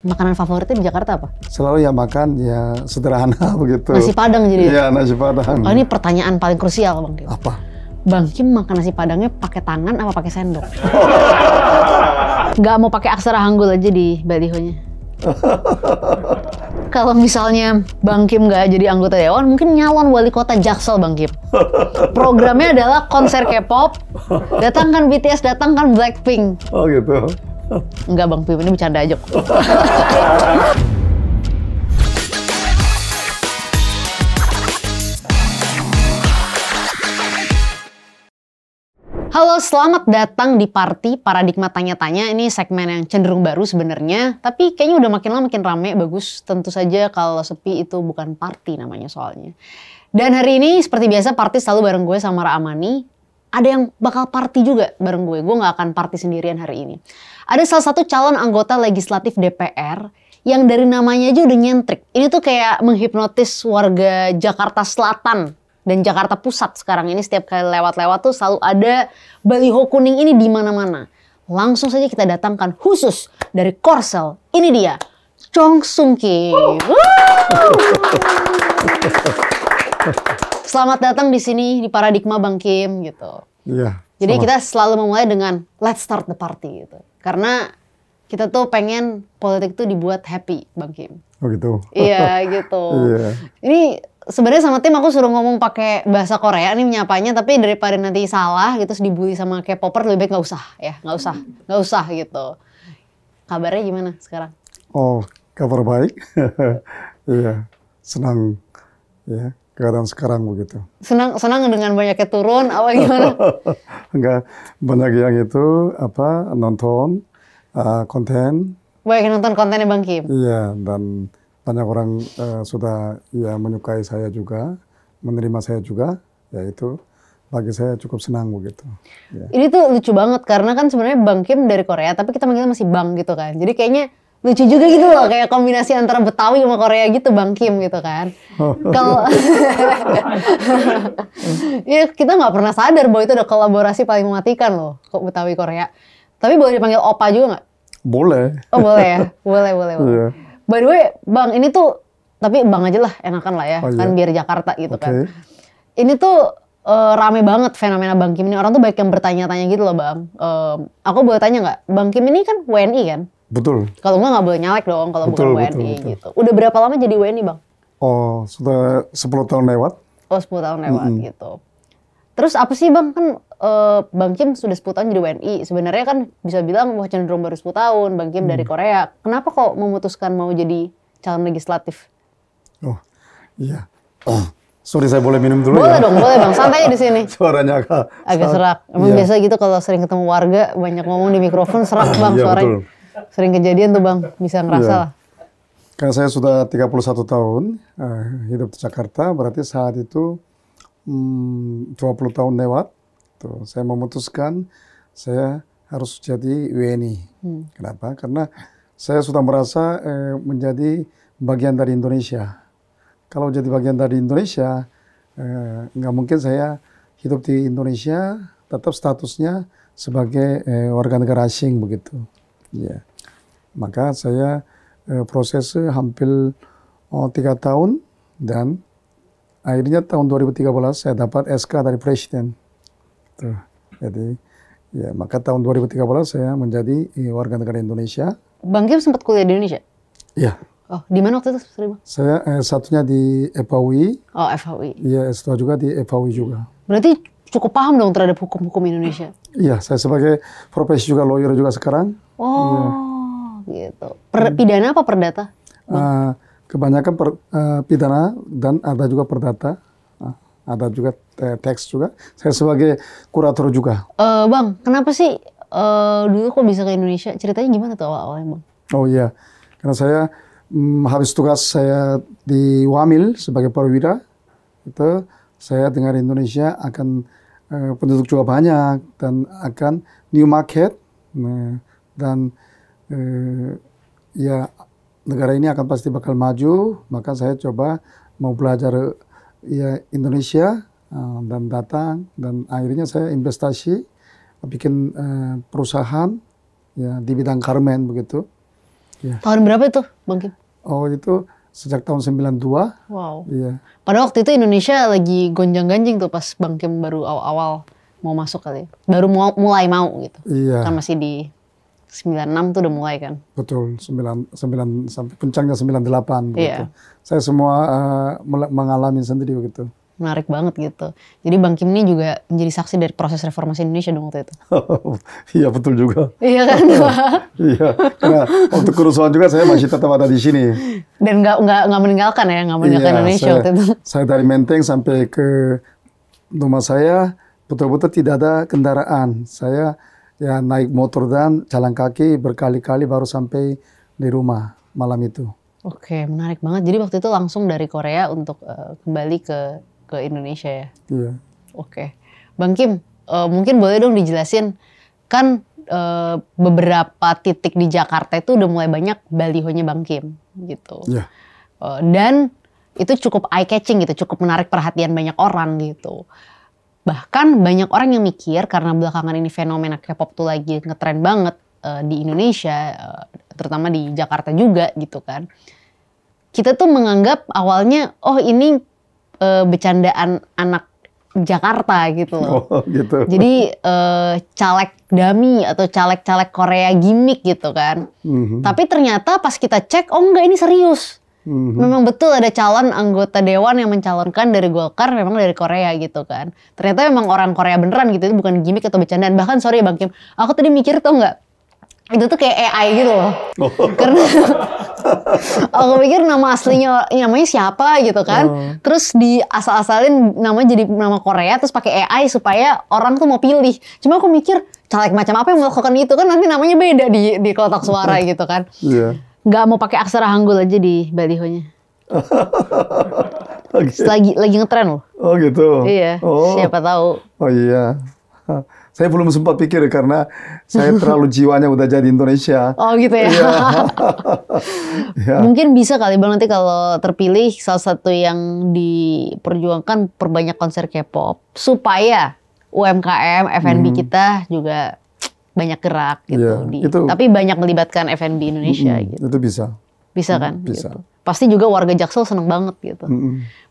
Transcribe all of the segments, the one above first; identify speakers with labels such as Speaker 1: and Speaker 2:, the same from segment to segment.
Speaker 1: Makanan favoritnya di Jakarta apa?
Speaker 2: Selalu ya makan ya sederhana begitu.
Speaker 1: Nasi Padang jadi?
Speaker 2: Iya, nasi Padang.
Speaker 1: Oh, ini pertanyaan paling krusial Bang Kim.
Speaker 2: Apa?
Speaker 1: Bang Kim makan nasi Padangnya pakai tangan apa pakai sendok? Nggak mau pakai aksara Hangul aja di balihonya. Kalau misalnya Bang Kim nggak jadi anggota Dewan, mungkin nyalon wali kota Jaksel Bang Kim. Programnya adalah konser K-pop, datangkan BTS, datangkan Blackpink.
Speaker 2: Oh gitu.
Speaker 1: Enggak Bang Kim, ini bercanda aja. Halo, selamat datang di Party Paradigma Tanya-Tanya. Ini segmen yang cenderung baru sebenarnya, tapi kayaknya udah makin lama makin rame, bagus. Tentu saja kalau sepi itu bukan party namanya soalnya. Dan hari ini seperti biasa Party selalu bareng gue sama Ra Amani. Ada yang bakal party juga bareng gue nggak akan party sendirian hari ini. Ada salah satu calon anggota legislatif DPR yang dari namanya aja udah nyentrik. Ini tuh kayak menghipnotis warga Jakarta Selatan dan Jakarta Pusat sekarang ini. Setiap kali lewat-lewat tuh selalu ada baliho kuning ini di mana-mana. Langsung saja kita datangkan khusus dari Korsel. Ini dia, Chong Sung Kim. Selamat datang di sini di Paradigma Bang Kim gitu.
Speaker 2: Iya.
Speaker 1: Jadi kita selalu memulai dengan let's start the party gitu. Karena kita tuh pengen politik tuh dibuat happy Bang Kim.
Speaker 2: Oh gitu.
Speaker 1: Iya gitu.
Speaker 2: Iya.
Speaker 1: Ini sebenarnya sama tim aku suruh ngomong pakai bahasa Korea nih menyapanya, tapi daripada nanti salah gitu terus dibully sama K-popper, lebih baik nggak usah ya, nggak usah gitu. Kabarnya gimana sekarang?
Speaker 2: Oh, kabar baik. Iya, senang ya keadaan sekarang begitu.
Speaker 1: Senang dengan banyaknya turun apa gimana?
Speaker 2: Enggak, banyak yang itu nonton konten.
Speaker 1: Banyak yang nonton kontennya Bang Kim.
Speaker 2: Iya, dan banyak orang sudah ya menyukai saya juga, menerima saya juga, ya itu bagi saya cukup senang begitu. Ya.
Speaker 1: Ini tuh lucu banget karena kan sebenarnya Bang Kim dari Korea, tapi kita manggilnya masih Bang gitu kan. Jadi kayaknya lucu juga gitu loh, kayak kombinasi antara Betawi sama Korea gitu Bang Kim gitu kan. Kalau ya kita nggak pernah sadar bahwa itu ada kolaborasi paling mematikan loh, kok Betawi Korea. Tapi boleh dipanggil Opa juga nggak?
Speaker 2: Boleh.
Speaker 1: Oh boleh ya, boleh.
Speaker 2: Iya.
Speaker 1: By the way, Bang, ini tuh, tapi Bang aja lah, enakan lah ya,
Speaker 2: Oh, iya.
Speaker 1: kan biar Jakarta gitu kan.
Speaker 2: Okay.
Speaker 1: Ini tuh rame banget fenomena Bang Kim ini, orang tuh banyak yang bertanya-tanya gitu loh Bang. Aku boleh tanya nggak, Bang Kim ini kan WNI kan?
Speaker 2: Betul.
Speaker 1: Kalau nggak boleh nyalek dong kalau bukan WNI gitu. Udah berapa lama jadi WNI Bang?
Speaker 2: Oh, sudah 10 tahun lewat.
Speaker 1: Oh 10 tahun lewat gitu. Terus apa sih Bang, kan Bang Kim sudah 10 tahun jadi WNI. Sebenarnya kan bisa bilang wah cenderung baru 10 tahun, Bang Kim dari Korea. Kenapa kok memutuskan mau jadi calon legislatif?
Speaker 2: Oh, iya. Sorry, saya boleh minum dulu
Speaker 1: Boleh
Speaker 2: ya?
Speaker 1: dong, boleh Bang. Santai di sini.
Speaker 2: Suaranya
Speaker 1: Agak serak. Emang
Speaker 2: iya.
Speaker 1: biasa gitu kalau sering ketemu warga, banyak ngomong di mikrofon, serak Bang
Speaker 2: Iya,
Speaker 1: suaranya.
Speaker 2: betul.
Speaker 1: Sering kejadian tuh Bang, bisa ngerasa
Speaker 2: Iya.
Speaker 1: lah.
Speaker 2: Karena saya sudah 31 tahun hidup di Jakarta, berarti saat itu 20 tahun lewat. Tuh, saya memutuskan saya harus jadi WNI. Kenapa? Karena saya sudah merasa menjadi bagian dari Indonesia. Kalau jadi bagian dari Indonesia, nggak mungkin saya hidup di Indonesia, tetap statusnya sebagai warga negara asing begitu. Ya, maka saya proses hampir 3 tahun dan akhirnya tahun 2013 saya dapat SK dari Presiden. Tuh, jadi ya maka tahun 2013 saya menjadi warga negara Indonesia.
Speaker 1: Bang Kim sempat kuliah di Indonesia?
Speaker 2: Iya.
Speaker 1: Oh, di mana waktu itu? Sorry Bang.
Speaker 2: Saya satunya di FHUI.
Speaker 1: Oh, FHUI.
Speaker 2: Iya, S2 juga di FHUI juga.
Speaker 1: Berarti cukup paham dong terhadap hukum-hukum Indonesia?
Speaker 2: Iya, saya sebagai profesi juga lawyer juga sekarang.
Speaker 1: Oh, gitu. Pidana apa perdata?
Speaker 2: Kebanyakan pidana dan ada juga perdata. Ada juga teks juga. Saya sebagai kurator juga.
Speaker 1: Bang, kenapa sih dulu kok bisa ke Indonesia? Ceritanya gimana tuh awal-awalnya Bang?
Speaker 2: Oh iya, karena saya habis tugas saya di Wamil sebagai perwira, itu saya dengar Indonesia akan penduduk juga banyak dan akan new market dan ya negara ini akan pasti bakal maju, maka saya coba mau belajar ya Indonesia dan datang dan akhirnya saya investasi bikin perusahaan ya di bidang garmen begitu. Ya.
Speaker 1: Tahun berapa itu, Bang Kim?
Speaker 2: Oh, itu sejak tahun 92.
Speaker 1: Wow.
Speaker 2: Iya.
Speaker 1: Pada waktu itu Indonesia lagi gonjang-ganjing tuh pas Bang Kim baru awal-awal mau masuk kali ya. Baru mulai mau gitu.
Speaker 2: Iya.
Speaker 1: Kan masih di 96 tuh udah mulai kan.
Speaker 2: Betul, 9 sampai puncaknya 98 begitu.
Speaker 1: Iya.
Speaker 2: Saya semua mengalami sendiri begitu.
Speaker 1: Menarik banget gitu. Jadi Bang Kim ini juga menjadi saksi dari proses reformasi Indonesia dong waktu itu.
Speaker 2: Iya, betul juga.
Speaker 1: Iya kan?
Speaker 2: Iya, karena waktu kerusuhan juga saya masih tetap ada di sini.
Speaker 1: Dan nggak meninggalkan ya, nggak meninggalkan Indonesia waktu itu.
Speaker 2: Saya dari Menteng sampai ke rumah saya betul-betul tidak ada kendaraan. Saya ya naik motor dan jalan kaki berkali-kali baru sampai di rumah malam itu.
Speaker 1: Oke, menarik banget. Jadi waktu itu langsung dari Korea untuk kembali ke Indonesia ya.
Speaker 2: Iya.
Speaker 1: Oke, Bang Kim, mungkin boleh dong dijelasin kan beberapa titik di Jakarta itu udah mulai banyak balihonya Bang Kim gitu.
Speaker 2: Iya.
Speaker 1: Dan itu cukup eye catching gitu, cukup menarik perhatian banyak orang gitu. Bahkan banyak orang yang mikir karena belakangan ini fenomena K-pop tuh lagi ngetren banget di Indonesia, terutama di Jakarta juga gitu kan. Kita tuh menganggap awalnya, oh ini bercandaan anak Jakarta gitu loh.
Speaker 2: Oh, gitu.
Speaker 1: Jadi caleg dummy atau caleg-caleg Korea gimmick gitu kan. Tapi ternyata pas kita cek, oh enggak, ini serius. Memang betul ada calon anggota dewan yang mencalonkan dari Golkar memang dari Korea gitu kan. Ternyata memang orang Korea beneran gitu, itu bukan gimmick atau bercandaan. Bahkan sorry Bang Kim, aku tadi mikir tuh enggak, itu tuh kayak AI gitu loh. Karena aku pikir nama aslinya namanya siapa gitu kan. Terus di asal-asalin nama jadi nama Korea terus pakai AI supaya orang tuh mau pilih. Cuma aku mikir caleg macam apa yang melakukan itu kan nanti namanya beda di kotak suara gitu kan.
Speaker 2: Iya.
Speaker 1: Nggak mau pakai aksara Hangul aja di balihonya.
Speaker 2: Okay.
Speaker 1: Lagi ngetren loh.
Speaker 2: Oh gitu.
Speaker 1: Iya.
Speaker 2: Oh.
Speaker 1: Siapa tahu.
Speaker 2: Oh iya. Saya belum sempat pikir karena saya terlalu jiwanya udah jadi Indonesia.
Speaker 1: Oh gitu ya.
Speaker 2: Iya. Ya.
Speaker 1: Mungkin bisa kali Bang nanti kalau terpilih salah satu yang diperjuangkan perbanyak konser K-pop supaya UMKM, F&B kita juga banyak gerak gitu.
Speaker 2: Itu,
Speaker 1: tapi banyak melibatkan F&B Indonesia gitu.
Speaker 2: Itu bisa.
Speaker 1: Bisa kan?
Speaker 2: Bisa.
Speaker 1: Gitu. Pasti juga warga Jaksel seneng banget gitu.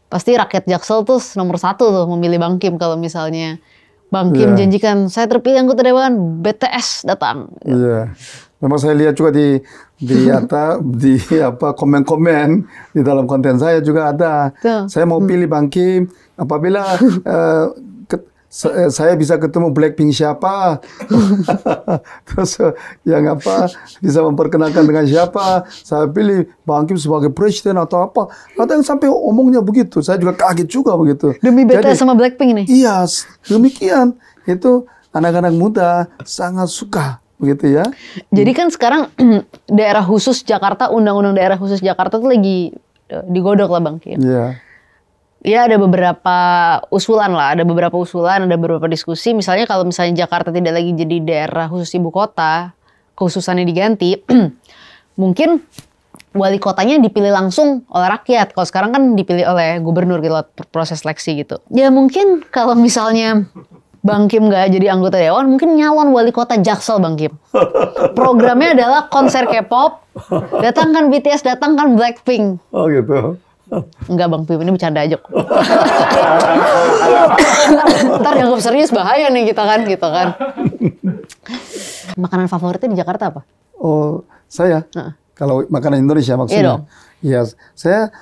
Speaker 1: Pasti rakyat Jaksel tuh nomor 1 tuh memilih Bang Kim kalau misalnya Bang Kim janjikan saya terpilih anggota dewan, BTS datang.
Speaker 2: Iya. Memang saya lihat juga di komen-komen di dalam konten saya juga ada.
Speaker 1: Tuh.
Speaker 2: Saya mau pilih Bang Kim apabila saya bisa ketemu Blackpink siapa, terus yang bisa memperkenalkan dengan siapa, saya pilih Bang Kim sebagai presiden atau apa. Ada yang sampai omongnya begitu, saya juga kaget juga begitu.
Speaker 1: Demi BTS sama Blackpink nih?
Speaker 2: Iya, demikian. Itu anak-anak muda sangat suka begitu ya.
Speaker 1: Jadi kan sekarang daerah khusus Jakarta, undang-undang daerah khusus Jakarta tuh lagi digodok lah Bang Kim.
Speaker 2: Iya.
Speaker 1: Ya ada beberapa usulan lah, ada beberapa diskusi. Misalnya kalau misalnya Jakarta tidak lagi jadi daerah khusus ibu kota, kekhususannya diganti, mungkin wali kotanya dipilih langsung oleh rakyat. Kalau sekarang kan dipilih oleh gubernur gitu, proses seleksi gitu. Ya mungkin kalau misalnya Bang Kim nggak jadi anggota dewan, mungkin nyalon wali kota Jaksel Bang Kim. Programnya adalah konser K-pop, datangkan BTS, datangkan Blackpink.
Speaker 2: Oh gitu.
Speaker 1: Enggak Bang Pim, ini bercanda aja kok. Ntar dianggap serius bahaya nih kita kan gitu kan. Makanan favoritnya di Jakarta apa?
Speaker 2: Oh, saya? Kalau makanan Indonesia maksudnya?
Speaker 1: Iya dong.
Speaker 2: Iya, saya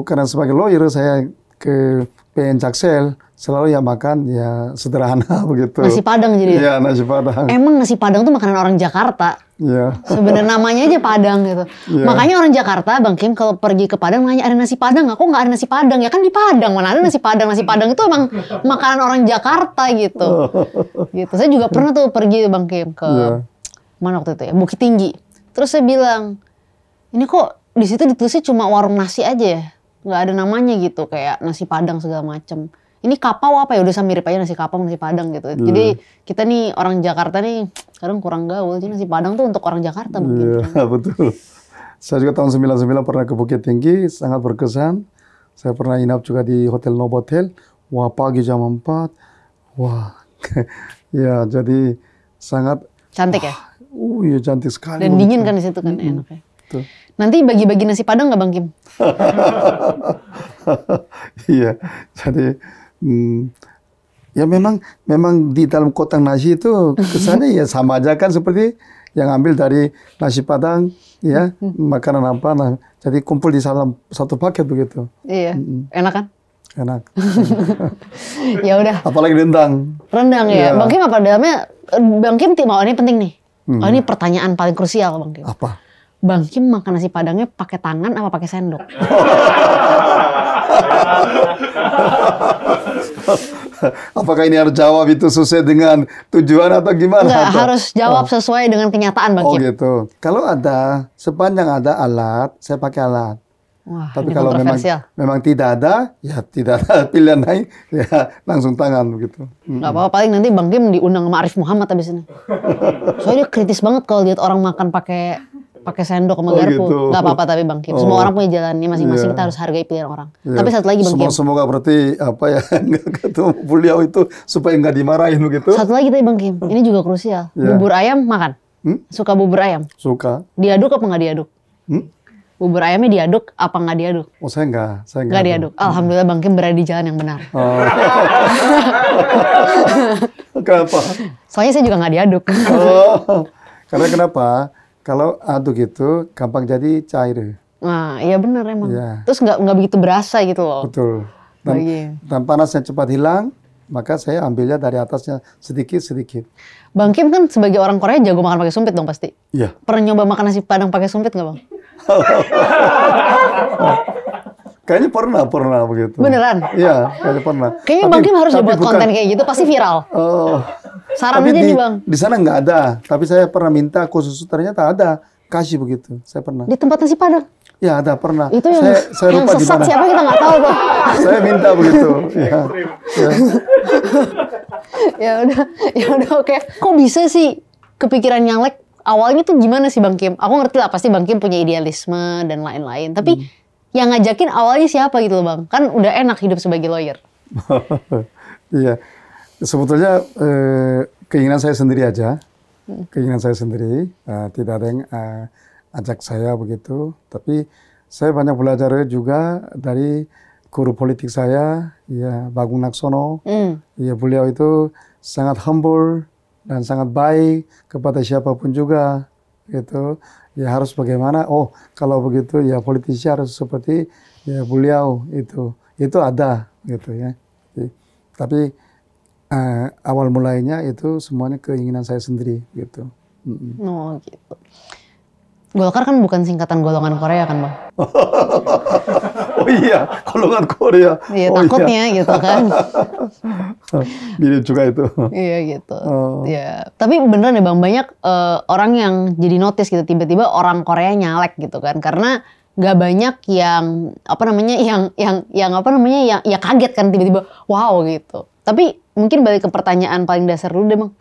Speaker 2: karena sebagai lawyer saya ke PN Jaksel selalu ya makan ya sederhana begitu.
Speaker 1: Nasi Padang jadi.
Speaker 2: Iya, nasi Padang.
Speaker 1: Emang nasi Padang tuh makanan orang Jakarta.
Speaker 2: Iya.
Speaker 1: Sebenarnya namanya aja Padang gitu.
Speaker 2: Yeah.
Speaker 1: Makanya orang Jakarta Bang Kim kalau pergi ke Padang nanya ada nasi Padang nggak? Kok nggak ada nasi Padang? Ya kan di Padang mana ada nasi Padang? Nasi Padang itu emang makanan orang Jakarta gitu. Gitu. Saya juga pernah tuh pergi Bang Kim ke mana waktu itu ya, Bukit Tinggi. Terus saya bilang, ini kok di situ ditulisnya cuma warung nasi aja ya, nggak ada namanya gitu kayak nasi Padang segala macem. Ini kapau apa ya, udah mirip aja nasi kapau nasi Padang gitu. Jadi kita nih orang Jakarta nih kadang kurang gaul. Jadi nasi Padang tuh untuk orang Jakarta mungkin.
Speaker 2: Iya, betul. Saya juga tahun 99 pernah ke Bukit Tinggi, sangat berkesan. Saya pernah inap juga di Hotel Novotel. Wah, pagi jam 4. Wah, ya jadi sangat
Speaker 1: cantik ya?
Speaker 2: iya cantik sekali.
Speaker 1: Dan dingin kan di situ kan, enak ya.
Speaker 2: Tuh.
Speaker 1: Nanti bagi-bagi nasi Padang nggak Bang Kim?
Speaker 2: Iya, jadi ya memang di dalam kotak nasi itu kesannya ya sama aja kan seperti yang ambil dari nasi Padang, ya makanan apa, nah jadi kumpul di dalam satu paket begitu.
Speaker 1: Iya, enak kan?
Speaker 2: Enak.
Speaker 1: Ya udah.
Speaker 2: Apalagi rendang.
Speaker 1: Rendang ya.
Speaker 2: Iya.
Speaker 1: Bang Kim apa dalamnya? Bang Kim mau ini penting nih. Oh ini pertanyaan paling krusial Bang Kim.
Speaker 2: Apa?
Speaker 1: Bang Kim makan nasi Padangnya pakai tangan apa pakai sendok?
Speaker 2: Apakah ini harus jawab itu sesuai dengan tujuan atau gimana?
Speaker 1: Enggak, harus jawab sesuai dengan kenyataan Bang
Speaker 2: Oh
Speaker 1: Kim.
Speaker 2: gitu. Kalau sepanjang ada alat, saya pakai alat.
Speaker 1: Wah,
Speaker 2: Tapi
Speaker 1: ini
Speaker 2: kalau
Speaker 1: kontroversial.
Speaker 2: memang tidak ada, ya tidak ada pilihan lain, ya langsung tangan begitu.
Speaker 1: Nggak apa-apa, paling nanti Bang Kim diundang sama Arif Muhammad habis ini. Soalnya dia kritis banget kalau lihat orang makan pakai sendok sama garpu.
Speaker 2: Gitu.
Speaker 1: Nggak apa-apa tapi Bang Kim. Semua orang punya jalannya masing-masing.
Speaker 2: Iya.
Speaker 1: Kita harus hargai pilihan orang.
Speaker 2: Ya.
Speaker 1: Tapi satu lagi Bang Kim.
Speaker 2: Semoga berarti apa ya nggak ketemu beliau itu supaya nggak dimarahin begitu.
Speaker 1: Satu lagi tadi Bang Kim. Ini juga krusial.
Speaker 2: Ya.
Speaker 1: Bubur ayam makan? Suka bubur ayam?
Speaker 2: Suka.
Speaker 1: Diaduk apa nggak diaduk? Bubur ayamnya diaduk apa nggak diaduk?
Speaker 2: Oh saya nggak
Speaker 1: Nggak diaduk. Alhamdulillah Bang Kim berada di jalan yang benar.
Speaker 2: Oh. Kenapa?
Speaker 1: Soalnya saya juga nggak diaduk.
Speaker 2: Oh. Karena kenapa? Kalau aduk itu gampang jadi cair.
Speaker 1: Nah, iya benar emang.
Speaker 2: Iya.
Speaker 1: Terus nggak begitu berasa gitu loh.
Speaker 2: Betul.
Speaker 1: Iya.
Speaker 2: Dan panasnya cepat hilang, maka saya ambilnya dari atasnya sedikit-sedikit.
Speaker 1: Bang Kim kan sebagai orang Korea jago makan pakai sumpit dong pasti.
Speaker 2: Iya.
Speaker 1: Pernah nyoba makan nasi Padang pakai sumpit nggak Bang?
Speaker 2: Kayaknya pernah begitu.
Speaker 1: Beneran?
Speaker 2: Iya, kayaknya pernah.
Speaker 1: Kayaknya Bang Kim harus buat konten kayak gitu, pasti viral.
Speaker 2: Oh.
Speaker 1: Saran
Speaker 2: Tapi
Speaker 1: aja nih Bang.
Speaker 2: Di sana nggak ada. Tapi saya pernah minta khusus, ternyata ada. Kasih begitu. Saya pernah.
Speaker 1: Di tempat nasi Padang?
Speaker 2: Ya ada pernah.
Speaker 1: Itu yang,
Speaker 2: saya
Speaker 1: yang
Speaker 2: lupa di
Speaker 1: sesat
Speaker 2: mana.
Speaker 1: siapa kita nggak tahu Bang.
Speaker 2: Saya minta begitu. Ya.
Speaker 1: Ya udah oke. Kok bisa sih kepikiran nyalek? Awalnya tuh gimana sih Bang Kim? Aku ngerti lah pasti Bang Kim punya idealisme dan lain-lain. Tapi yang ngajakin awalnya siapa gitu loh Bang? Kan udah enak hidup sebagai lawyer.
Speaker 2: Iya. Sebetulnya keinginan saya sendiri aja. Keinginan saya sendiri. Tidak ada yang ajak saya begitu. Tapi saya banyak belajar juga dari guru politik saya, ya Bagong Laksono. Ya beliau itu sangat humble dan sangat baik kepada siapapun juga. Gitu. Ya harus bagaimana? Oh, kalau begitu ya politisi harus seperti ya beliau itu. Itu ada gitu ya. Tapi awal mulainya itu semuanya keinginan saya sendiri gitu.
Speaker 1: Oh gitu. Golkar kan bukan singkatan golongan Korea kan Bang?
Speaker 2: Oh iya, golongan Korea.
Speaker 1: Iya
Speaker 2: oh,
Speaker 1: takutnya
Speaker 2: iya.
Speaker 1: gitu kan.
Speaker 2: Mirip juga itu.
Speaker 1: Iya gitu. Ya. Tapi beneran ya Bang, banyak orang yang jadi notice gitu tiba-tiba orang Korea nyalek gitu kan. Karena nggak banyak yang apa namanya yang kaget kan tiba-tiba wow gitu. Tapi mungkin balik ke pertanyaan paling dasar dulu deh Bang.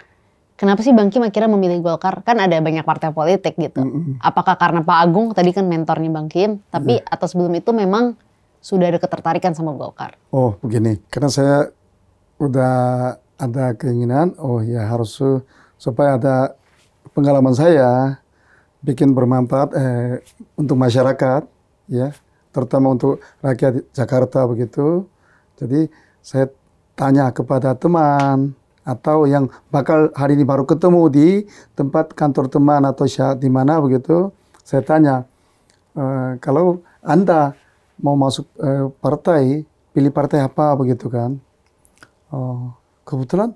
Speaker 1: Kenapa sih Bang Kim akhirnya memilih Golkar? Kan ada banyak partai politik gitu. Apakah karena Pak Agung tadi kan mentornya Bang Kim, tapi atau sebelum itu memang sudah ada ketertarikan sama Golkar?
Speaker 2: Oh begini, karena saya udah ada keinginan, oh ya harus supaya ada pengalaman saya bikin bermanfaat untuk masyarakat, ya, terutama untuk rakyat Jakarta begitu. Jadi saya tanya kepada teman atau yang bakal hari ini baru ketemu di tempat kantor teman atau di mana begitu, saya tanya kalau Anda mau masuk partai, pilih partai apa begitu kan? Kebetulan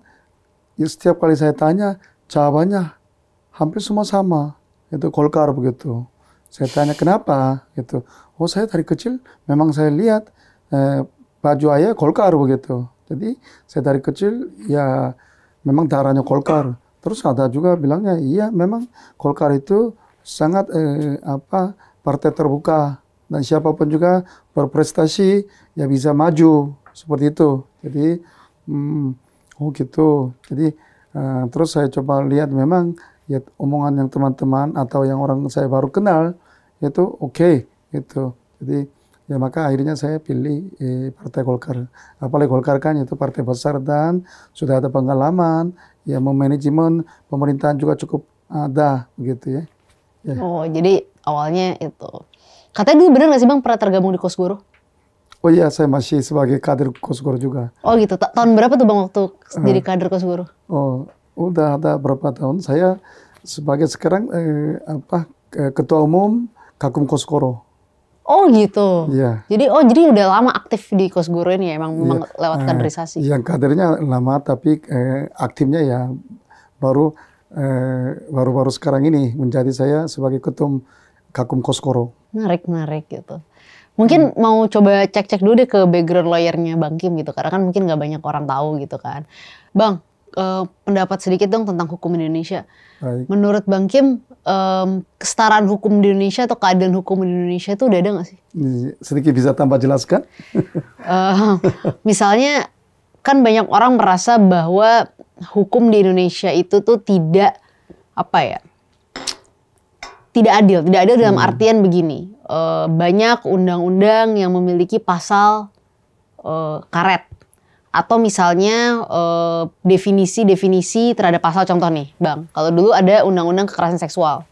Speaker 2: ya setiap kali saya tanya jawabannya hampir semua sama, itu Golkar begitu. Saya tanya kenapa gitu, oh saya dari kecil memang saya lihat baju ayah Golkar begitu. Jadi saya dari kecil ya memang darahnya Golkar. Terus ada juga bilangnya iya memang Golkar itu sangat partai terbuka dan siapapun juga berprestasi ya bisa maju seperti itu. Jadi oh gitu. Jadi terus saya coba lihat memang ya omongan yang teman-teman atau yang orang saya baru kenal itu oke gitu. Jadi ya maka akhirnya saya pilih Partai Golkar. Apalagi Golkar kan itu partai besar dan sudah ada pengalaman, ya manajemen pemerintahan juga cukup ada begitu ya. Ya.
Speaker 1: Oh, jadi awalnya itu. Katanya dulu bener nggak sih Bang pernah tergabung di Kosgoro?
Speaker 2: Oh iya, saya masih sebagai kader Kosgoro juga.
Speaker 1: Oh gitu. Tahun berapa tuh Bang waktu jadi kader Kosgoro?
Speaker 2: Oh, udah ada berapa tahun. Saya sebagai sekarang ketua umum Kakum Kosgoro.
Speaker 1: Oh gitu.
Speaker 2: Iya.
Speaker 1: Jadi udah lama aktif di Kosgoro ini ya, memang lewat kaderisasi.
Speaker 2: Yang kadernya lama tapi aktifnya ya baru sekarang ini menjadi saya sebagai ketum Kakum Kosgoro.
Speaker 1: Menarik gitu. Mungkin mau coba cek-cek dulu deh ke background lawyernya Bang Kim gitu. Karena kan mungkin gak banyak orang tahu gitu kan. Bang, pendapat sedikit dong tentang hukum Indonesia.
Speaker 2: Baik.
Speaker 1: Menurut Bang Kim, kesetaraan hukum di Indonesia atau keadilan hukum di Indonesia itu udah ada gak sih?
Speaker 2: Sedikit bisa tambah jelaskan?
Speaker 1: Misalnya kan banyak orang merasa bahwa hukum di Indonesia itu tuh tidak adil dalam artian begini. Banyak undang-undang yang memiliki pasal karet atau misalnya definisi terhadap pasal, contoh nih Bang, kalau dulu ada undang-undang kekerasan seksual,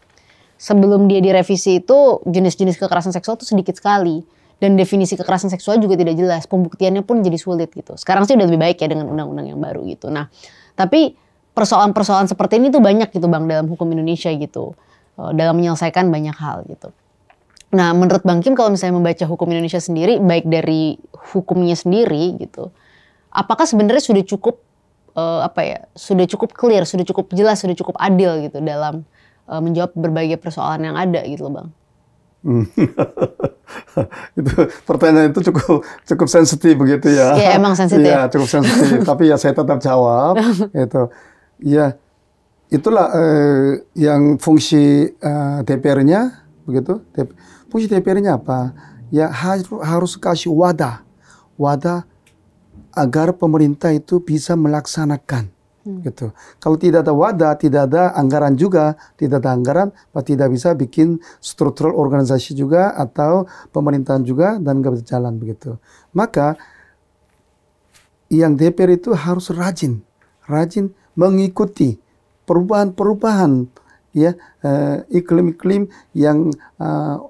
Speaker 1: sebelum dia direvisi itu jenis-jenis kekerasan seksual itu sedikit sekali dan definisi kekerasan seksual juga tidak jelas, pembuktiannya pun jadi sulit gitu. Sekarang sih udah lebih baik ya dengan undang-undang yang baru gitu. Nah tapi persoalan-persoalan seperti ini tuh banyak gitu Bang dalam hukum Indonesia gitu, dalam menyelesaikan banyak hal gitu. Nah, menurut Bang Kim kalau misalnya membaca hukum Indonesia sendiri, baik dari hukumnya sendiri gitu, apakah sebenarnya sudah cukup sudah cukup clear, sudah cukup jelas, sudah cukup adil gitu dalam menjawab berbagai persoalan yang ada gitu loh Bang?
Speaker 2: Itu pertanyaan itu cukup sensitif begitu ya.
Speaker 1: Iya, emang sensitif.
Speaker 2: Iya, cukup sensitif. Tapi ya saya tetap jawab. Itu, ya itulah yang fungsi DPR-nya begitu. Fungsi DPR-nya apa? Ya harus kasih wadah agar pemerintah itu bisa melaksanakan. Gitu. Kalau tidak ada wadah, tidak ada anggaran juga, tidak bisa bikin struktural organisasi juga atau pemerintahan juga dan nggak bisa jalan begitu. Maka yang DPR itu harus rajin mengikuti perubahan-perubahan ya iklim-iklim yang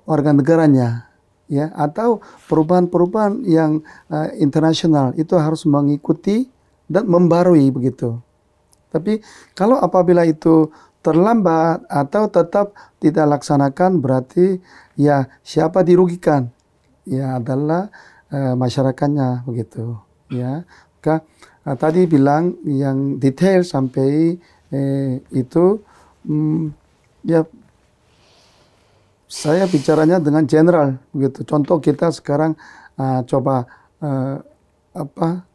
Speaker 2: warga negaranya ya atau perubahan-perubahan yang internasional itu harus mengikuti dan membarui begitu. Tapi kalau apabila itu terlambat atau tetap tidak laksanakan berarti ya siapa dirugikan? Ya adalah masyarakatnya begitu ya. Maka tadi bilang yang detail sampai itu ya saya bicaranya dengan general begitu. Contoh kita sekarang coba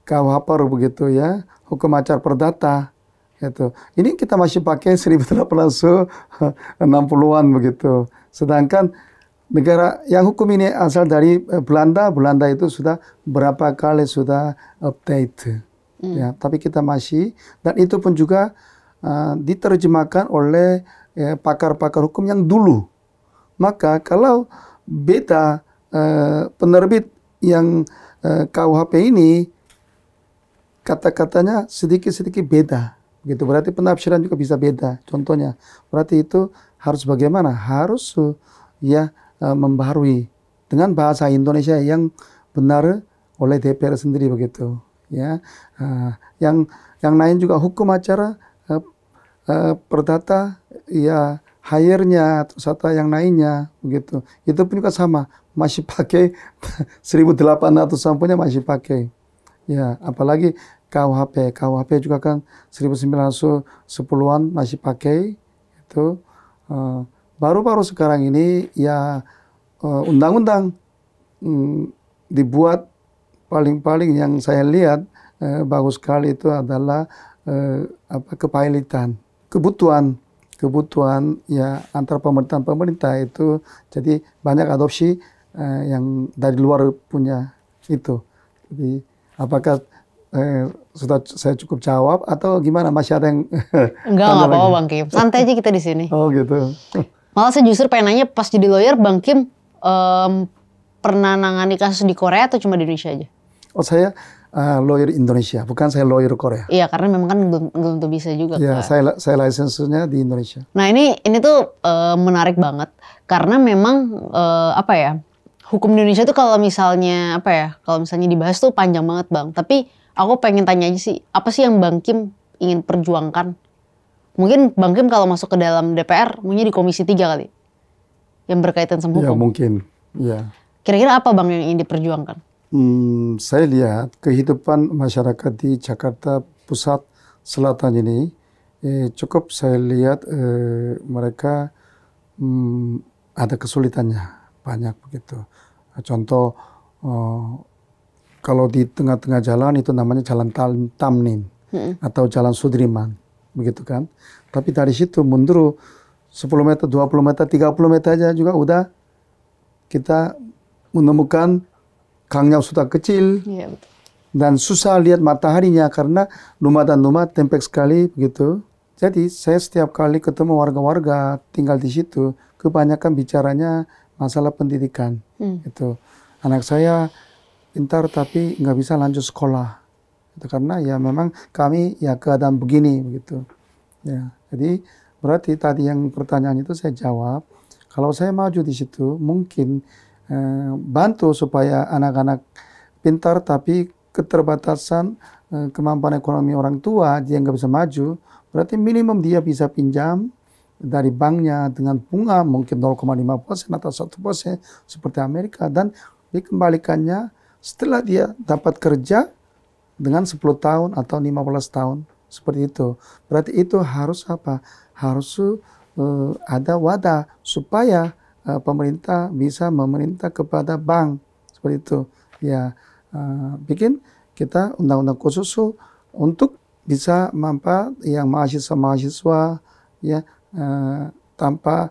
Speaker 2: KUHP begitu ya, hukum acara perdata gitu. Ini kita masih pakai 1860-an begitu. Sedangkan negara yang hukum ini asal dari Belanda itu sudah berapa kali sudah update. Ya, tapi kita masih, dan itu pun juga diterjemahkan oleh pakar-pakar hukum yang dulu. Maka kalau beda penerbit yang KUHP ini kata-katanya sedikit-sedikit beda. Gitu, berarti penafsiran juga bisa beda. Contohnya, berarti itu harus bagaimana? Harus ya membarui dengan bahasa Indonesia yang benar oleh DPR sendiri begitu. Ya, yang lain juga hukum acara perdata, ya hire-nya atau yang lainnya begitu. Itu pun juga sama, masih pakai 1800-an punya masih pakai. Ya, apalagi KUHP juga kan 1910-an masih pakai itu. Baru-baru sekarang ini ya undang-undang dibuat paling-paling yang saya lihat bagus sekali itu adalah kepailitan, kebutuhan ya antar pemerintah itu, jadi banyak adopsi yang dari luar punya itu. Jadi apakah sudah saya cukup jawab atau gimana, masih ada yang
Speaker 1: enggak apa-apa Bang Kim, santai aja kita di sini.
Speaker 2: Oh gitu.
Speaker 1: Malah saya justru pengen nanya, pas jadi lawyer Bang Kim pernah nangani kasus di Korea atau cuma di Indonesia aja?
Speaker 2: Oh, saya lawyer Indonesia, bukan saya lawyer Korea.
Speaker 1: Iya, karena memang kan belum tentu bisa juga
Speaker 2: Ya,
Speaker 1: kan.
Speaker 2: saya lisensinya di Indonesia.
Speaker 1: Nah ini tuh menarik banget karena memang apa ya, hukum Indonesia tuh kalau misalnya apa ya, kalau misalnya dibahas tuh panjang banget Bang. Tapi aku pengen tanya aja sih, apa sih yang Bang Kim ingin perjuangkan? Mungkin Bang Kim kalau masuk ke dalam DPR, maunya di Komisi 3 kali, yang berkaitan sama
Speaker 2: Ya
Speaker 1: hukum.
Speaker 2: mungkin, ya.
Speaker 1: Kira-kira apa Bang yang ingin diperjuangkan?
Speaker 2: Saya lihat kehidupan masyarakat di Jakarta Pusat Selatan ini cukup saya lihat mereka ada kesulitannya banyak begitu. Contoh kalau di tengah-tengah jalan itu namanya jalan Tamrin atau jalan Sudirman begitu kan. Tapi dari situ mundur 10 meter, 20 meter, 30 meter aja juga udah kita menemukan gangnya sudah kecil.
Speaker 1: Iya, betul.
Speaker 2: Dan susah lihat mataharinya karena rumah dan rumah tempek sekali begitu. Jadi saya setiap kali ketemu warga-warga tinggal di situ, kebanyakan bicaranya masalah pendidikan. Itu anak saya pintar tapi nggak bisa lanjut sekolah. Itu karena ya memang kami ya keadaan begini begitu. Ya, jadi berarti tadi yang pertanyaan itu saya jawab. Kalau saya maju di situ mungkin bantu supaya anak-anak pintar tapi keterbatasan kemampuan ekonomi orang tua dia nggak bisa maju, berarti minimum dia bisa pinjam dari banknya dengan bunga mungkin 0,5% atau 1% seperti Amerika, dan dikembalikannya setelah dia dapat kerja dengan 10 tahun atau 15 tahun seperti itu. Berarti itu harus apa? Harus ada wadah supaya pemerintah bisa memerintah kepada bank seperti itu. Ya, bikin kita undang-undang khusus untuk bisa mampu yang mahasiswa ya tanpa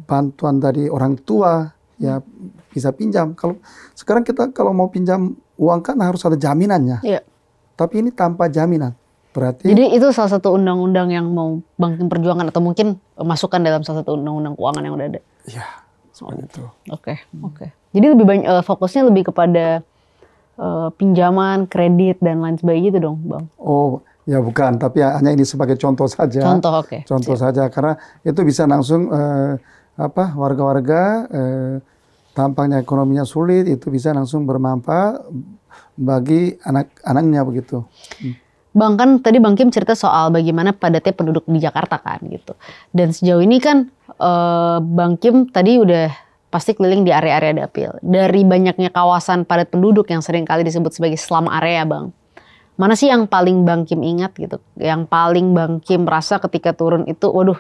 Speaker 2: bantuan dari orang tua ya bisa pinjam. Kalau sekarang kita kalau mau pinjam uang kan harus ada jaminannya.
Speaker 1: Iya.
Speaker 2: Tapi ini tanpa jaminan. Berarti
Speaker 1: Jadi itu salah satu undang-undang yang mau Bang Kim perjuangkan atau mungkin masukkan dalam salah satu undang-undang keuangan yang udah ada.
Speaker 2: ya seperti itu.
Speaker 1: Oke. Jadi lebih banyak fokusnya lebih kepada pinjaman, kredit dan lain sebagainya gitu dong, Bang.
Speaker 2: Oh, ya bukan, tapi hanya ini sebagai contoh saja.
Speaker 1: Contoh, oke.
Speaker 2: Contoh saja karena itu bisa langsung warga-warga tampaknya ekonominya sulit itu bisa langsung bermanfaat bagi anak-anaknya begitu.
Speaker 1: Bang, kan tadi Bang Kim cerita soal bagaimana padatnya penduduk di Jakarta kan gitu. Dan sejauh ini kan Bang Kim tadi udah pasti keliling di area-area dapil. Dari banyaknya kawasan padat penduduk yang sering kali disebut sebagai slum area, Bang. Mana sih yang paling Bang Kim ingat gitu? Yang paling Bang Kim rasa ketika turun itu, waduh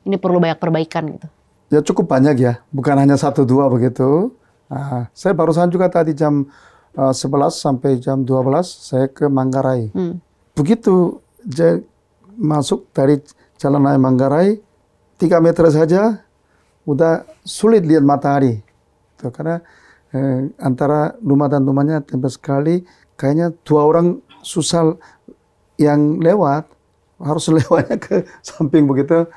Speaker 1: ini perlu banyak perbaikan gitu.
Speaker 2: Ya cukup banyak ya, bukan hanya 1-2 begitu. Saya barusan juga tadi jam 11 sampai jam 12 saya ke Manggarai. Begitu masuk dari Jalan Raya Manggarai 3 meter saja udah sulit lihat matahari. Tuh, karena antara rumah dan rumahnya tempel sekali, kayaknya 2 orang susah yang lewat, harus lewatnya ke samping begitu.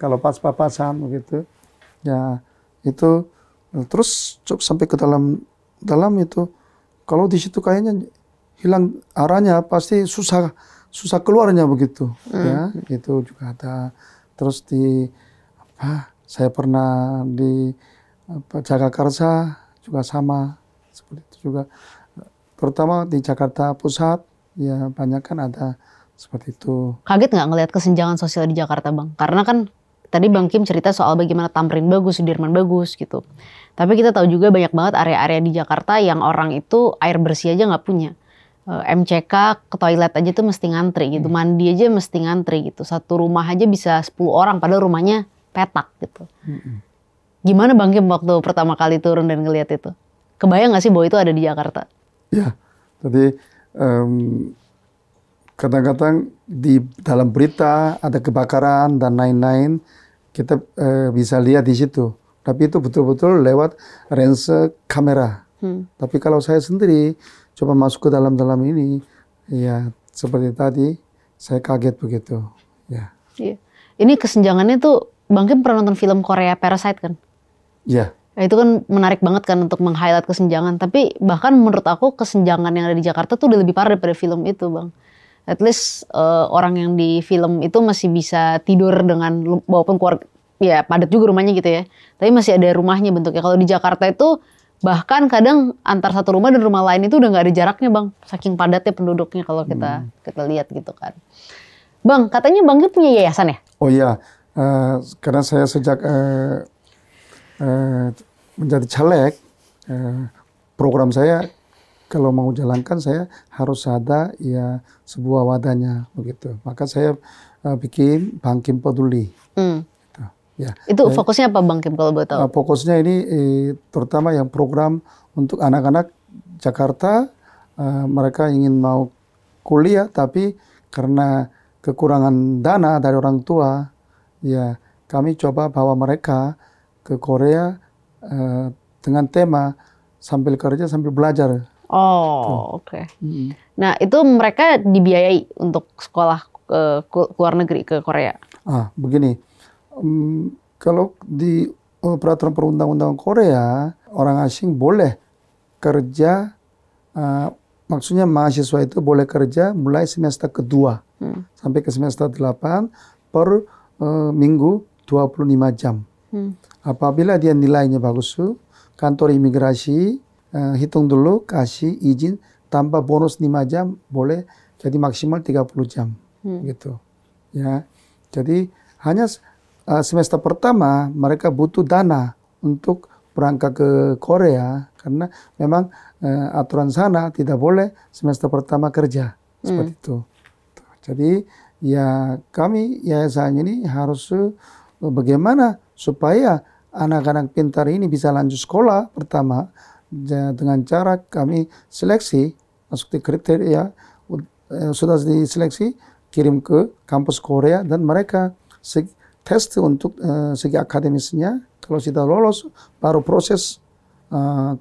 Speaker 2: Kalau pas papasan begitu, ya itu terus sampai ke dalam itu. Kalau di situ kayaknya hilang arahnya, pasti susah keluarnya begitu. Ya, itu juga ada. Terus saya pernah di Jagakarsa juga sama seperti itu juga. Terutama di Jakarta Pusat ya banyak kan ada seperti itu.
Speaker 1: Kaget nggak ngelihat kesenjangan sosial di Jakarta, Bang? Karena kan tadi Bang Kim cerita soal bagaimana Tamrin bagus, Sudirman bagus gitu. Tapi kita tahu juga banyak banget area-area di Jakarta yang orang itu air bersih aja nggak punya. MCK ke toilet aja tuh mesti ngantri gitu. Mandi aja mesti ngantri gitu. Satu rumah aja bisa 10 orang padahal rumahnya petak gitu. Gimana Bang Kim waktu pertama kali turun dan ngelihat itu? Kebayang nggak sih bahwa itu ada di Jakarta?
Speaker 2: Ya, jadi kadang-kadang di dalam berita ada kebakaran dan lain-lain, kita bisa lihat di situ. Tapi itu betul-betul lewat lensa kamera. Tapi kalau saya sendiri coba masuk ke dalam ini, ya seperti tadi, saya kaget begitu. Ya.
Speaker 1: Iya. Ini kesenjangannya tuh, Bang Kim pernah nonton film Korea Parasite kan?
Speaker 2: Ya.
Speaker 1: Itu kan menarik banget kan untuk meng-highlight kesenjangan. Tapi bahkan menurut aku kesenjangan yang ada di Jakarta tuh udah lebih parah daripada film itu, Bang. At least orang yang di film itu masih bisa tidur dengan walaupun keluarga, ya padat juga rumahnya gitu ya. Tapi masih ada rumahnya bentuknya. Kalau di Jakarta itu bahkan kadang antar satu rumah dan rumah lain itu udah nggak ada jaraknya, Bang. Saking padatnya penduduknya kalau kita lihat gitu kan. Bang, katanya Bang Kim punya yayasan ya?
Speaker 2: Oh iya, karena saya sejak menjadi caleg, program saya kalau mau jalankan saya harus ada ya sebuah wadahnya begitu. Maka saya bikin Bang Kim Peduli. Gitu. Ya.
Speaker 1: Itu fokusnya apa Bang Kim kalau boleh tahu?
Speaker 2: Fokusnya ini terutama yang program untuk anak-anak Jakarta, mereka ingin mau kuliah tapi karena kekurangan dana dari orang tua, ya kami coba bawa mereka ke Korea dengan tema sambil kerja sambil belajar.
Speaker 1: Oh, oke. Nah, itu mereka dibiayai untuk sekolah ke luar negeri, ke Korea?
Speaker 2: Begini, kalau di peraturan perundang-undangan Korea, orang asing boleh kerja, maksudnya mahasiswa itu boleh kerja mulai semester kedua sampai ke semester 8 per minggu 25 jam. Apabila dia nilainya bagus, kantor imigrasi hitung dulu, kasih izin tambah bonus 5 jam, boleh jadi maksimal 30 jam gitu. Ya. Jadi hanya semester pertama mereka butuh dana untuk berangkat ke Korea karena memang aturan sana tidak boleh semester pertama kerja seperti itu. Jadi ya kami yayasan ini harus bagaimana supaya anak-anak pintar ini bisa lanjut sekolah pertama dengan cara kami seleksi masuk di kriteria sudah diseleksi kirim ke kampus Korea dan mereka tes untuk segi akademisnya. Kalau sudah lolos baru proses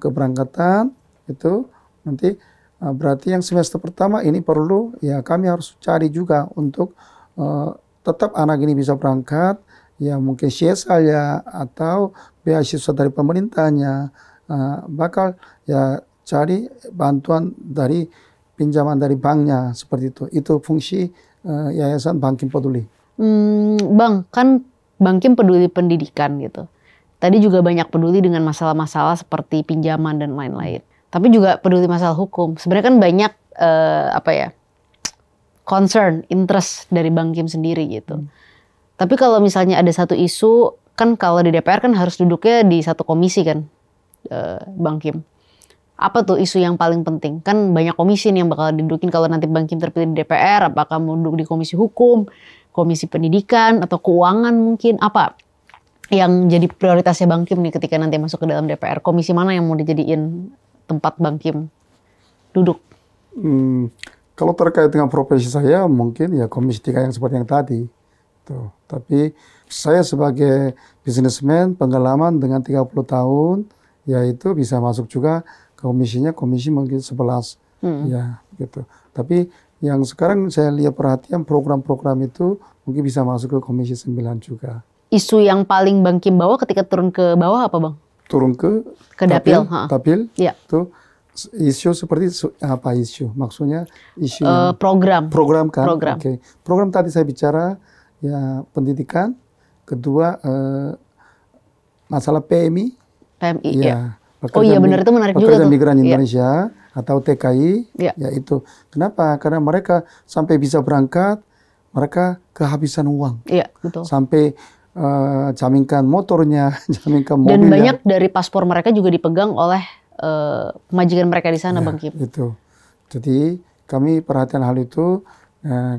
Speaker 2: keberangkatan itu nanti berarti yang semester pertama ini perlu ya kami harus cari juga untuk tetap anak ini bisa berangkat ya mungkin CSA ya atau beasiswa dari pemerintahnya. Bakal ya cari bantuan dari pinjaman dari banknya seperti itu. Itu fungsi yayasan Bang Kim Peduli.
Speaker 1: Bang, kan Bang Kim peduli pendidikan gitu. Tadi juga banyak peduli dengan masalah-masalah seperti pinjaman dan lain-lain. Tapi juga peduli masalah hukum. Sebenarnya kan banyak concern, interest dari Bang Kim sendiri gitu. Tapi kalau misalnya ada satu isu, kan kalau di DPR kan harus duduknya di satu komisi kan. Bang Kim, apa tuh isu yang paling penting? Kan banyak komisi nih yang bakal didudukin kalau nanti Bang Kim terpilih di DPR. Apakah mau duduk di komisi hukum, komisi pendidikan, atau keuangan mungkin? Apa yang jadi prioritasnya Bang Kim nih ketika nanti masuk ke dalam DPR? Komisi mana yang mau dijadiin tempat Bang Kim duduk?
Speaker 2: Kalau terkait dengan profesi saya mungkin ya komisi 3 yang seperti yang tadi. Tuh. Tapi saya sebagai businessman pengalaman dengan 30 tahun yaitu bisa masuk juga ke komisinya komisi mungkin 11 ya gitu. Tapi yang sekarang saya lihat perhatian program-program itu mungkin bisa masuk ke komisi 9 juga.
Speaker 1: Isu yang paling Bang Kim bawa ketika turun ke bawah apa Bang?
Speaker 2: Turun ke
Speaker 1: Dapil.
Speaker 2: Dapil
Speaker 1: ya.
Speaker 2: Tuh isu seperti apa isu? Maksudnya isu
Speaker 1: program.
Speaker 2: Program kan?
Speaker 1: Program.
Speaker 2: Oke. Program tadi saya bicara ya pendidikan, kedua masalah PMI
Speaker 1: ya. Oh iya benar itu menarik juga tuh.
Speaker 2: Pekerja Migran Indonesia atau TKI, ya itu. Kenapa? Karena mereka sampai bisa berangkat, mereka kehabisan uang.
Speaker 1: Iya betul.
Speaker 2: Sampai jaminkan motornya, jaminkan mobilnya.
Speaker 1: Dan banyak dari paspor mereka juga dipegang oleh majikan mereka di sana, Bang Kim.
Speaker 2: Itu. Jadi kami perhatian hal itu,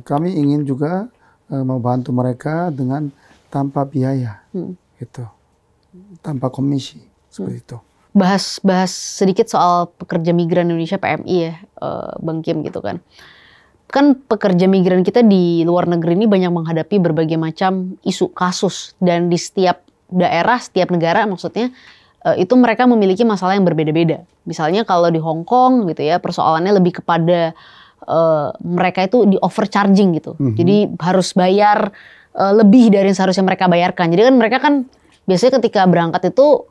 Speaker 2: kami ingin juga membantu mereka dengan tanpa biaya, gitu, tanpa komisi seperti itu.
Speaker 1: Bahas sedikit soal pekerja migran Indonesia PMI ya, Bang Kim gitu kan. Kan pekerja migran kita di luar negeri ini banyak menghadapi berbagai macam isu kasus dan di setiap daerah, setiap negara maksudnya itu mereka memiliki masalah yang berbeda-beda. Misalnya kalau di Hong Kong gitu ya persoalannya lebih kepada mereka itu di overcharging gitu. Jadi harus bayar lebih dari yang seharusnya mereka bayarkan. Jadi kan mereka kan biasanya ketika berangkat itu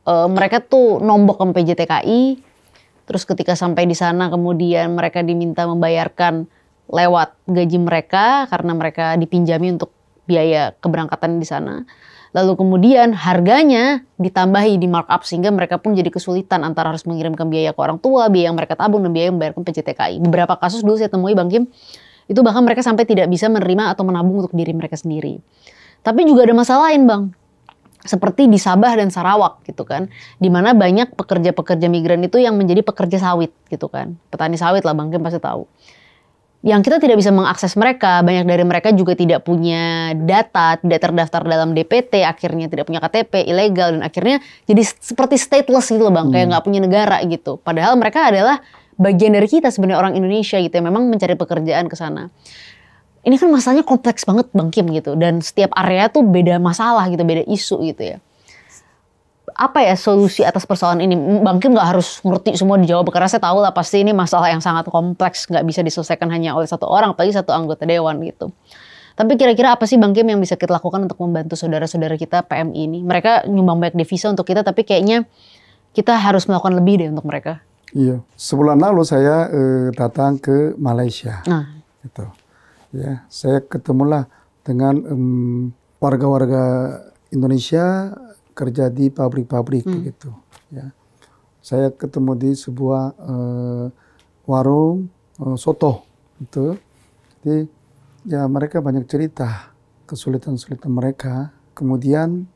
Speaker 1: mereka tuh nombok ke PJTKI. Terus ketika sampai di sana kemudian mereka diminta membayarkan lewat gaji mereka karena mereka dipinjami untuk biaya keberangkatan di sana. Lalu kemudian harganya ditambahi di markup sehingga mereka pun jadi kesulitan antara harus mengirimkan biaya ke orang tua, biaya yang mereka tabung dan biaya yang membayarkan PJTKI. Beberapa kasus dulu saya temui Bang Kim, itu bahkan mereka sampai tidak bisa menerima atau menabung untuk diri mereka sendiri. Tapi juga ada masalah lain Bang. Seperti di Sabah dan Sarawak gitu kan, di mana banyak pekerja-pekerja migran itu yang menjadi pekerja sawit gitu kan, petani sawit lah Bang Kim pasti tahu. Yang kita tidak bisa mengakses mereka, banyak dari mereka juga tidak punya data, tidak terdaftar dalam DPT, akhirnya tidak punya KTP, ilegal dan akhirnya jadi seperti stateless gitu loh Bang, kayak nggak punya negara gitu. Padahal mereka adalah bagian dari kita sebenarnya orang Indonesia gitu yang memang mencari pekerjaan ke sana. Ini kan masalahnya kompleks banget Bang Kim gitu. Dan setiap area tuh beda masalah gitu, beda isu gitu ya. Apa ya solusi atas persoalan ini? Bang Kim gak harus ngerti semua dijawab. Karena saya tahu lah pasti ini masalah yang sangat kompleks. Gak bisa diselesaikan hanya oleh satu orang, apalagi satu anggota dewan gitu. Tapi kira-kira apa sih Bang Kim yang bisa kita lakukan untuk membantu saudara-saudara kita PMI ini? Mereka nyumbang banyak devisa untuk kita, tapi kayaknya kita harus melakukan lebih deh untuk mereka.
Speaker 2: Iya, sebulan lalu saya datang ke Malaysia.
Speaker 1: Nah.
Speaker 2: Gitu. Ya, saya ketemulah dengan warga-warga Indonesia kerja di pabrik-pabrik begitu. Ya, saya ketemu di sebuah warung soto, gitu. Jadi ya mereka banyak cerita kesulitan-kesulitan mereka. Kemudian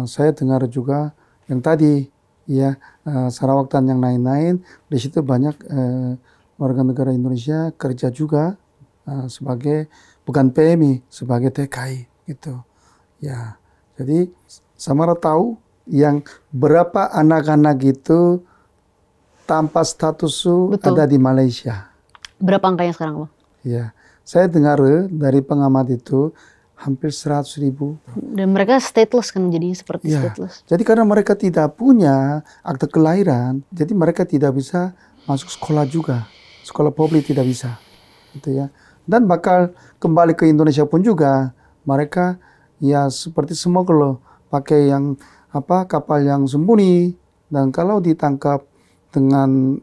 Speaker 2: saya dengar juga yang tadi ya Sarawak dan yang lain-lain. Di situ banyak warga negara Indonesia kerja juga. Sebagai bukan PMI, sebagai TKI gitu. Ya, jadi Samara tahu yang berapa anak-anak itu tanpa status ada di Malaysia.
Speaker 1: Berapa angkanya sekarang Bang?
Speaker 2: Ya, saya dengar dari pengamat itu hampir 100.000.
Speaker 1: Dan mereka stateless kan jadinya seperti stateless.
Speaker 2: Jadi karena mereka tidak punya akte kelahiran, jadi mereka tidak bisa masuk sekolah juga. Sekolah publik tidak bisa. Gitu ya. Dan bakal kembali ke Indonesia pun juga mereka ya seperti smuggler pakai yang kapal yang sembunyi, dan kalau ditangkap dengan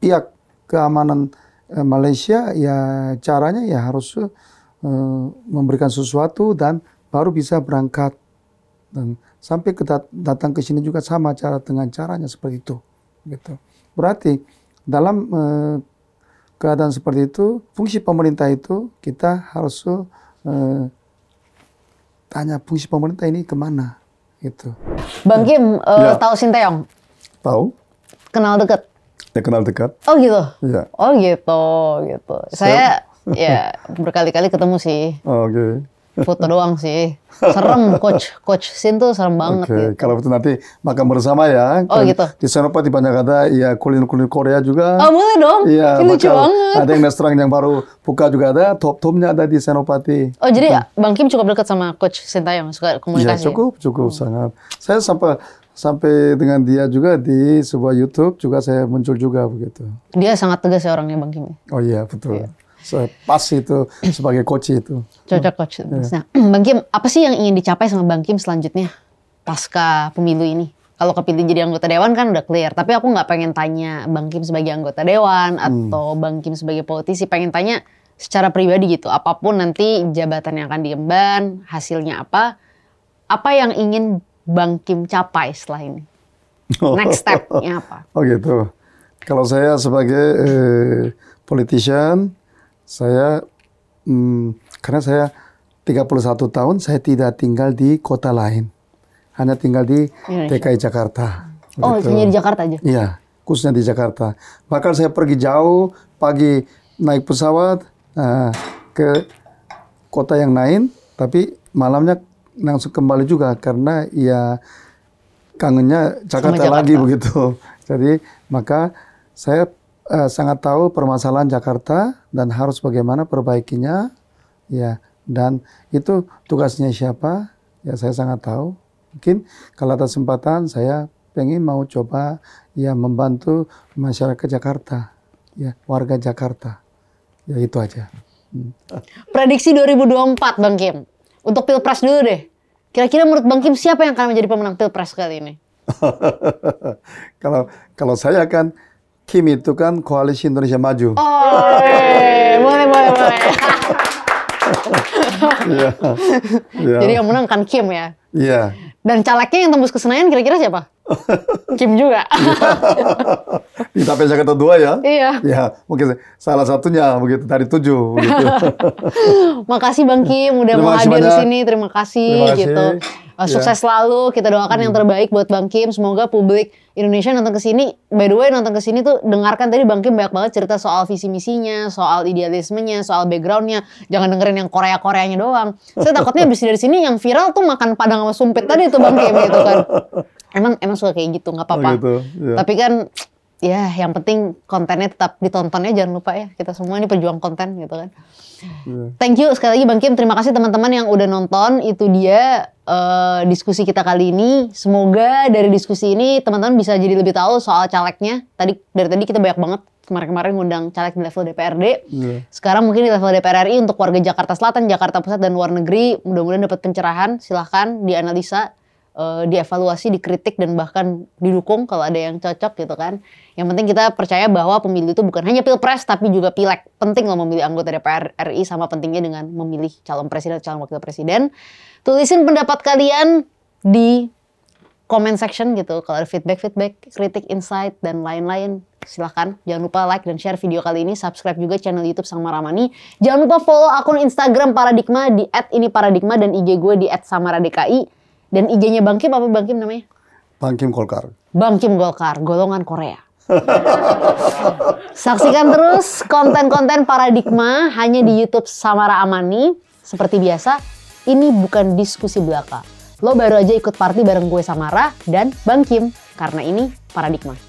Speaker 2: pihak keamanan Malaysia ya caranya ya harus memberikan sesuatu dan baru bisa berangkat, dan sampai datang ke sini juga sama cara dengan caranya seperti itu gitu. Berarti dalam keadaan seperti itu, fungsi pemerintah itu kita harus tanya fungsi pemerintah ini kemana, gitu.
Speaker 1: Bang Kim tahu Sinteyong?
Speaker 2: Tahu.
Speaker 1: Kenal dekat?
Speaker 2: Ya kenal dekat.
Speaker 1: Oh gitu?
Speaker 2: Iya.
Speaker 1: Oh gitu. Saya ya berkali-kali ketemu sih.
Speaker 2: Oke.
Speaker 1: Foto doang sih. Serem Coach Sin tuh serem banget gitu.
Speaker 2: Kalau itu nanti makan bersama ya.
Speaker 1: Oh gitu.
Speaker 2: Di Senopati banyak ada ya kuliner Korea juga.
Speaker 1: Oh boleh dong.
Speaker 2: Iya,
Speaker 1: lucu banget.
Speaker 2: Ada yang restoran yang baru buka juga ada. Top-topnya ada di Senopati.
Speaker 1: Oh jadi Bang Kim cukup dekat sama Coach Sinteyong, suka komunikasi?
Speaker 2: Iya cukup sangat. Saya sampai dengan dia juga di sebuah YouTube juga saya muncul juga begitu.
Speaker 1: Dia sangat tegas ya orangnya Bang Kim.
Speaker 2: Oh iya betul. Iya. Pas itu sebagai coach itu.
Speaker 1: Cocok coach. Nah, Bang Kim, apa sih yang ingin dicapai sama Bang Kim selanjutnya pasca pemilu ini? Kalau kepilih jadi anggota dewan kan udah clear. Tapi aku nggak pengen tanya Bang Kim sebagai anggota dewan atau Bang Kim sebagai politisi. Pengen tanya secara pribadi gitu. Apapun nanti jabatan yang akan diemban, hasilnya apa yang ingin Bang Kim capai setelah ini? Next step-nya apa?
Speaker 2: Oh gitu. Kalau saya sebagai politician, saya karena saya 31 tahun saya tidak tinggal di kota lain, hanya tinggal di DKI Jakarta.
Speaker 1: Oh, hanya di Jakarta aja?
Speaker 2: Iya, khususnya di Jakarta. Bahkan saya pergi jauh, pagi naik pesawat ke kota yang lain, tapi malamnya langsung kembali juga karena ya kangennya Jakarta lagi begitu. Jadi maka saya sangat tahu permasalahan Jakarta dan harus bagaimana perbaikinya, ya. Dan itu tugasnya siapa, ya saya sangat tahu. Mungkin kalau ada kesempatan saya pengen mau coba ya membantu masyarakat Jakarta, ya warga Jakarta, ya itu aja.
Speaker 1: Prediksi 2024 Bang Kim, untuk Pilpres dulu deh. Kira-kira menurut Bang Kim siapa yang akan menjadi pemenang Pilpres kali ini?
Speaker 2: Kalau kalau saya kan Kim itu kan Koalisi Indonesia Maju.
Speaker 1: Oh, boleh.
Speaker 2: Iya. Iya.
Speaker 1: Jadi yang menang kan Kim ya.
Speaker 2: Iya.
Speaker 1: Dan calegnya yang tembus ke Senayan kira-kira siapa? Kim juga.
Speaker 2: Di TPS Jakarta 2 ya?
Speaker 1: Iya.
Speaker 2: Ya, mungkin salah satunya begitu dari 7 begitu.
Speaker 1: Makasih Bang Kim udah
Speaker 2: Terima
Speaker 1: mau
Speaker 2: kasih
Speaker 1: hadir di
Speaker 2: banyak.
Speaker 1: sini. Terima kasih
Speaker 2: Terima kasih.
Speaker 1: gitu. Sukses selalu. Kita doakan yang terbaik buat Bang Kim. Semoga publik Indonesia nonton ke sini. By the way, nonton ke sini tuh dengarkan tadi Bang Kim banyak banget cerita soal visi misinya, soal idealismenya, soal backgroundnya. Jangan dengerin yang Korea-Koreanya doang. Saya takutnya abis dari sini yang viral tuh makan padang sama sumpit tadi tuh Bang Kim gitu kan. Emang suka kayak gitu, nggak apa-apa.
Speaker 2: Oh gitu, ya.
Speaker 1: Tapi kan ya yang penting kontennya tetap ditontonnya, jangan lupa ya. Kita semua ini pejuang konten gitu kan. Thank you sekali lagi Bang Kim. Terima kasih teman-teman yang udah nonton. Itu dia diskusi kita kali ini. Semoga dari diskusi ini teman-teman bisa jadi lebih tahu soal calegnya. Dari tadi kita banyak banget kemarin-kemarin ngundang caleg di level DPRD. Sekarang mungkin di level DPR RI untuk warga Jakarta Selatan, Jakarta Pusat dan luar negeri. Mudah-mudahan dapat pencerahan. Silahkan dianalisa, dievaluasi, dikritik dan bahkan didukung kalau ada yang cocok gitu kan. Yang penting kita percaya bahwa pemilu itu bukan hanya pilpres tapi juga pileg. Penting loh memilih anggota DPR RI, sama pentingnya dengan memilih calon presiden, calon wakil presiden. Tulisin pendapat kalian di comment section gitu. Kalau ada feedback, kritik, insight dan lain-lain, silahkan. Jangan lupa like dan share video kali ini. Subscribe juga channel YouTube Sang Maramani. Jangan lupa follow akun Instagram Paradigma di @iniparadigma dan IG gue di @samaradki. Dan IG-nya Bang Kim apa Bang Kim namanya?
Speaker 2: Bang Kim Golkar.
Speaker 1: Bang Kim Golkar, golongan Korea. Saksikan terus konten-konten Paradigma hanya di YouTube Samara Amani. Seperti biasa, ini bukan diskusi belaka. Lo baru aja ikut party bareng gue Samara dan Bang Kim, karena ini Paradigma.